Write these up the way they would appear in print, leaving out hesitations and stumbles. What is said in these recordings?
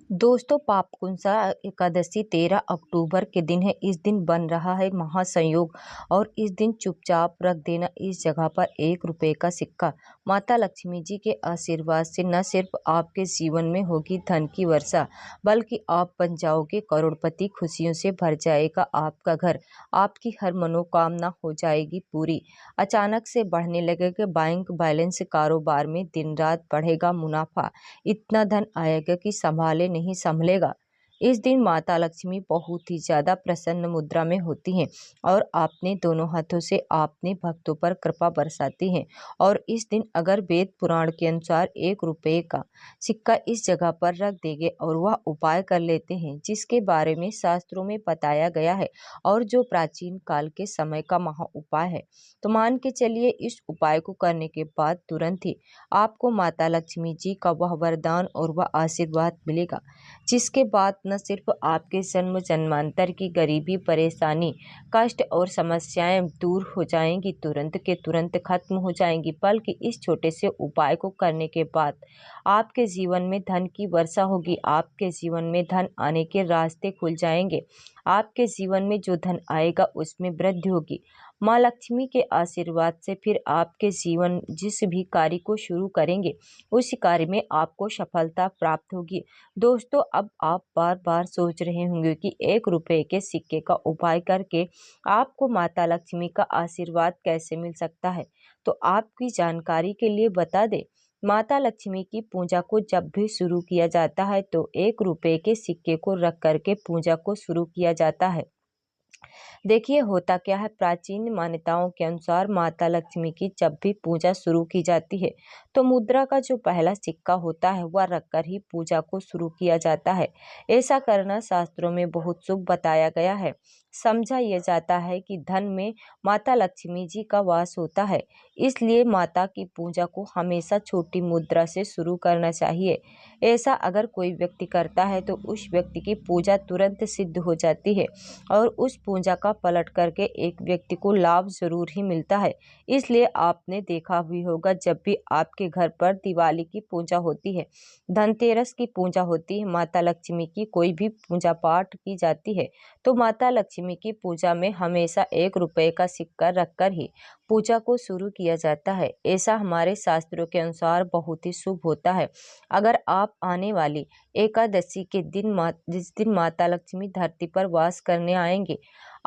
दोस्तों पापकुंसा एकादशी 13 अक्टूबर के दिन है। इस दिन बन रहा है महासंयोग और इस दिन चुपचाप रख देना इस जगह पर 1 रुपए का सिक्का। माता लक्ष्मी जी के आशीर्वाद से न सिर्फ आपके जीवन में होगी धन की वर्षा, बल्कि आप बन जाओगे करोड़पति। खुशियों से भर जाएगा आपका घर, आपकी हर मनोकामना हो जाएगी पूरी। अचानक से बढ़ने लगेगा बैंक बैलेंस, कारोबार में दिन रात बढ़ेगा मुनाफा। इतना धन आएगा कि संभाले नहीं संभलेगा। इस दिन माता लक्ष्मी बहुत ही ज्यादा प्रसन्न मुद्रा में होती हैं और अपने दोनों हाथों से अपने भक्तों पर कृपा बरसाती हैं। और इस दिन अगर वेद पुराण के अनुसार 1 रुपए का सिक्का इस जगह पर रख देंगे और वह उपाय कर लेते हैं जिसके बारे में शास्त्रों में बताया गया है और जो प्राचीन काल के समय का महा उपाय है, तो मान के चलिए इस उपाय को करने के बाद तुरंत ही आपको माता लक्ष्मी जी का वह वरदान और वह आशीर्वाद मिलेगा, जिसके बाद न सिर्फ आपके जन्म जन्मांतर की गरीबी, परेशानी, कष्ट और समस्याएं दूर हो जाएंगी, तुरंत के तुरंत खत्म हो जाएंगी, बल्कि इस छोटे से उपाय को करने के बाद आपके जीवन में धन की वर्षा होगी। आपके जीवन में धन आने के रास्ते खुल जाएंगे। आपके जीवन में जो धन आएगा उसमें वृद्धि होगी। माँ लक्ष्मी के आशीर्वाद से फिर आपके जीवन जिस भी कार्य को शुरू करेंगे उस कार्य में आपको सफलता प्राप्त होगी। दोस्तों, अब आप बार बार सोच रहे होंगे कि 1 रुपए के सिक्के का उपाय करके आपको माता लक्ष्मी का आशीर्वाद कैसे मिल सकता है। तो आपकी जानकारी के लिए बता दें, माता लक्ष्मी की पूजा को जब भी शुरू किया जाता है तो 1 रुपए के सिक्के को रख करके पूजा को शुरू किया जाता है। देखिए होता क्या है, प्राचीन मान्यताओं के अनुसार माता लक्ष्मी की जब भी पूजा शुरू की जाती है तो मुद्रा का जो पहला सिक्का होता है वह रखकर ही पूजा को शुरू किया जाता है। ऐसा करना शास्त्रों में बहुत शुभ बताया गया है। समझा यह जाता है कि धन में माता लक्ष्मी जी का वास होता है, इसलिए माता की पूजा को हमेशा छोटी मुद्रा से शुरू करना चाहिए। ऐसा अगर कोई व्यक्ति करता है तो उस व्यक्ति की पूजा तुरंत सिद्ध हो जाती है और उस पूजा का पलट करके एक व्यक्ति को लाभ जरूर ही मिलता है। इसलिए आपने देखा भी होगा, जब भी आपके घर पर दिवाली की पूजा होती है, धनतेरस की पूजा होती है, माता लक्ष्मी की कोई भी पूजा पाठ की जाती है, तो माता लक्ष्मी की पूजा में हमेशा 1 रुपए का सिक्का रखकर ही पूजा को शुरू किया जाता है। ऐसा हमारे शास्त्रों के अनुसार बहुत ही शुभ होता है। अगर आप आने वाली एकादशी के दिन जिस दिन माता लक्ष्मी धरती पर वास करने आएंगे,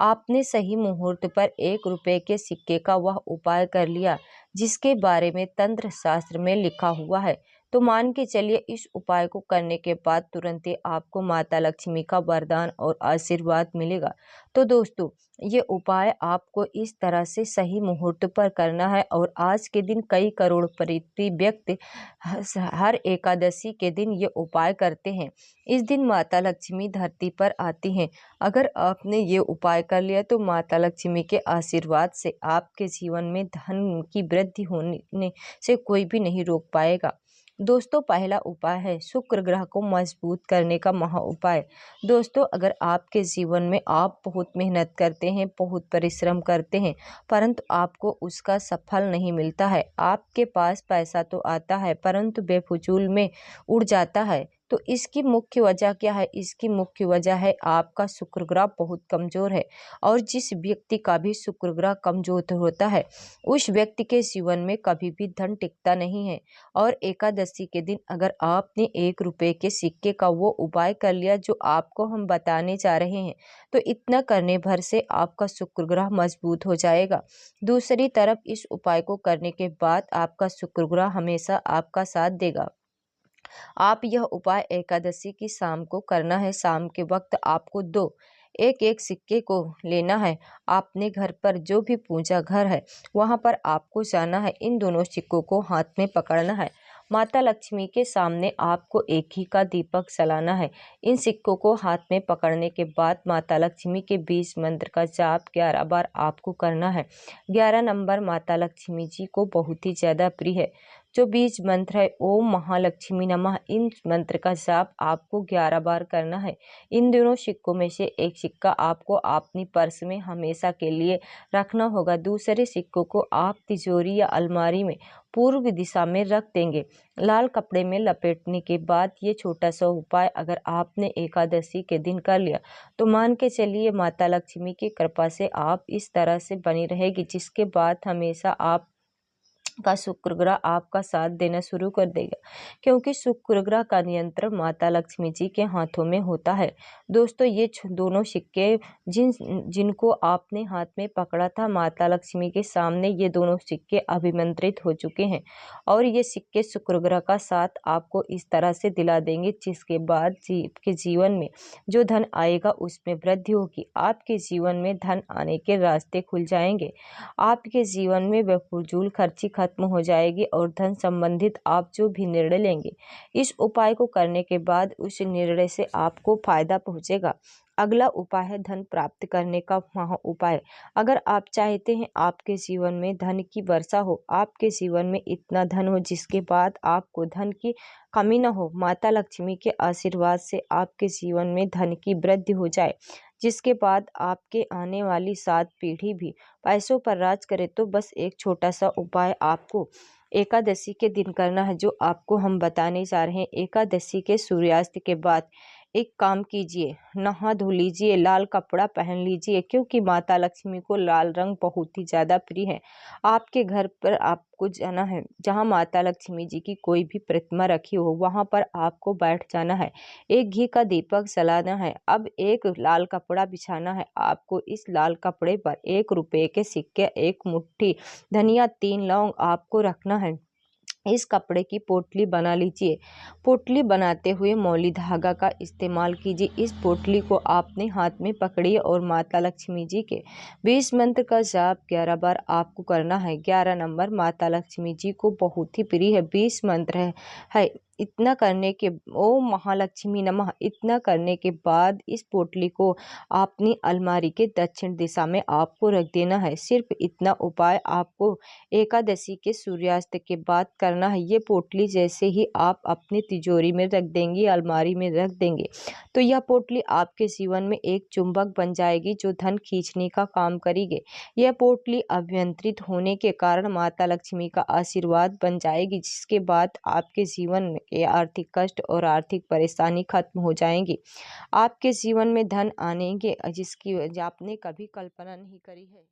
आपने सही मुहूर्त पर 1 रुपए के सिक्के का वह उपाय कर लिया जिसके बारे में तंत्र शास्त्र में लिखा हुआ है, तो मान के चलिए इस उपाय को करने के बाद तुरंत ही आपको माता लक्ष्मी का वरदान और आशीर्वाद मिलेगा। तो दोस्तों, ये उपाय आपको इस तरह से सही मुहूर्त पर करना है और आज के दिन कई करोड़पति व्यक्ति हर एकादशी के दिन ये उपाय करते हैं। इस दिन माता लक्ष्मी धरती पर आती हैं। अगर आपने ये उपाय कर लिया तो माता लक्ष्मी के आशीर्वाद से आपके जीवन में धन की वृद्धि होने से कोई भी नहीं रोक पाएगा। दोस्तों, पहला उपाय है शुक्र ग्रह को मजबूत करने का महा उपाय। दोस्तों, अगर आपके जीवन में आप बहुत मेहनत करते हैं, बहुत परिश्रम करते हैं, परंतु आपको उसका सफल नहीं मिलता है, आपके पास पैसा तो आता है परंतु बेफजूल में उड़ जाता है, तो इसकी मुख्य वजह क्या है? इसकी मुख्य वजह है आपका शुक्र ग्रह बहुत कमजोर है। और जिस व्यक्ति का भी शुक्र ग्रह कमजोर होता है उस व्यक्ति के जीवन में कभी भी धन टिकता नहीं है। और एकादशी के दिन अगर आपने 1 रुपए के सिक्के का वो उपाय कर लिया जो आपको हम बताने जा रहे हैं, तो इतना करने भर से आपका शुक्र ग्रह मजबूत हो जाएगा। दूसरी तरफ इस उपाय को करने के बाद आपका शुक्र ग्रह हमेशा आपका साथ देगा। आप यह उपाय एकादशी की शाम को करना है। शाम के वक्त आपको एक एक सिक्के को लेना है। आपने घर पर जो भी पूजा घर है वहां पर आपको जाना है, इन दोनों सिक्कों को हाथ में पकड़ना है। माता लक्ष्मी के सामने आपको एक ही का दीपक जलाना है। इन सिक्कों को हाथ में पकड़ने के बाद माता लक्ष्मी के 20 मंत्र का जाप 11 बार आपको करना है। 11 नंबर माता लक्ष्मी जी को बहुत ही ज्यादा प्रिय है। जो बीज मंत्र है ओम महालक्ष्मी नमः, इन मंत्र का जाप आपको 11 बार करना है। इन दोनों सिक्कों में से एक सिक्का आपको अपनी पर्स में हमेशा के लिए रखना होगा। दूसरे सिक्कों को आप तिजोरी या अलमारी में पूर्व दिशा में रख देंगे। लाल कपड़े में लपेटने के बाद ये छोटा सा उपाय अगर आपने एकादशी के दिन कर लिया तो मान के चलिए माता लक्ष्मी की कृपा से आप इस तरह से बनी रहेगी, जिसके बाद हमेशा आप का शुक्र ग्रह आपका साथ देना शुरू कर देगा, क्योंकि शुक्र ग्रह का नियंत्रण माता लक्ष्मी जी के हाथों में होता है। दोस्तों, ये दोनों सिक्के जिनको आपने हाथ में पकड़ा था, माता लक्ष्मी के सामने ये दोनों सिक्के अभिमंत्रित हो चुके हैं और ये सिक्के शुक्र ग्रह का साथ आपको इस तरह से दिला देंगे, जिसके बाद के जीवन में जो धन आएगा उसमें वृद्धि होगी। आपके जीवन में धन आने के रास्ते खुल जाएंगे। आपके जीवन में बेफजूल खर्ची खत्म हो जाएगी और धन संबंधित आप जो भी निर्णय लेंगे, इस उपाय को करने के बाद उस निर्णय से आपको फायदा पहुंचेगा। अगला उपाय है धन प्राप्त करने का महा उपाय। अगर आप चाहते हैं आपके जीवन में धन की वर्षा हो, आपके जीवन में इतना धन हो जिसके बाद आपको धन की कमी न हो, माता लक्ष्मी के आशीर्वाद से आपके जीवन में धन की वृद्धि हो जाए, जिसके बाद आपके आने वाली 7 पीढ़ी भी पैसों पर राज करे, तो बस एक छोटा सा उपाय आपको एकादशी के दिन करना है, जो आपको हम बताने जा रहे हैं। एकादशी के सूर्यास्त के बाद एक काम कीजिए, नहा धो लीजिए, लाल कपड़ा पहन लीजिए, क्योंकि माता लक्ष्मी को लाल रंग बहुत ही ज़्यादा प्रिय है। आपके घर पर आपको जाना है, जहाँ माता लक्ष्मी जी की कोई भी प्रतिमा रखी हो वहाँ पर आपको बैठ जाना है। एक घी का दीपक जलाना है। अब एक लाल कपड़ा बिछाना है। आपको इस लाल कपड़े पर 1 रुपए के सिक्के, 1 मुट्ठी धनिया, 3 लौंग आपको रखना है। इस कपड़े की पोटली बना लीजिए। पोटली बनाते हुए मौली धागा का इस्तेमाल कीजिए। इस पोटली को आपने हाथ में पकड़िए और माता लक्ष्मी जी के 20 मंत्र का जाप 11 बार आपको करना है। 11 नंबर माता लक्ष्मी जी को बहुत ही प्रिय है। 20 मंत्र है। इतना करने के ओम महालक्ष्मी नमः, इतना करने के बाद इस पोटली को अपनी अलमारी के दक्षिण दिशा में आपको रख देना है। सिर्फ इतना उपाय आपको एकादशी के सूर्यास्त के बाद करना है। ये पोटली जैसे ही आप अपनी तिजोरी में रख देंगी, अलमारी में रख देंगे, तो यह पोटली आपके जीवन में एक चुंबक बन जाएगी जो धन खींचने का काम करेगी। यह पोटली अभियंत्रित होने के कारण माता लक्ष्मी का आशीर्वाद बन जाएगी, जिसके बाद आपके जीवन के आर्थिक कष्ट और आर्थिक परेशानी खत्म हो जाएंगी। आपके जीवन में धन आनेंगे जिसकी आपने कभी कल्पना नहीं करी है।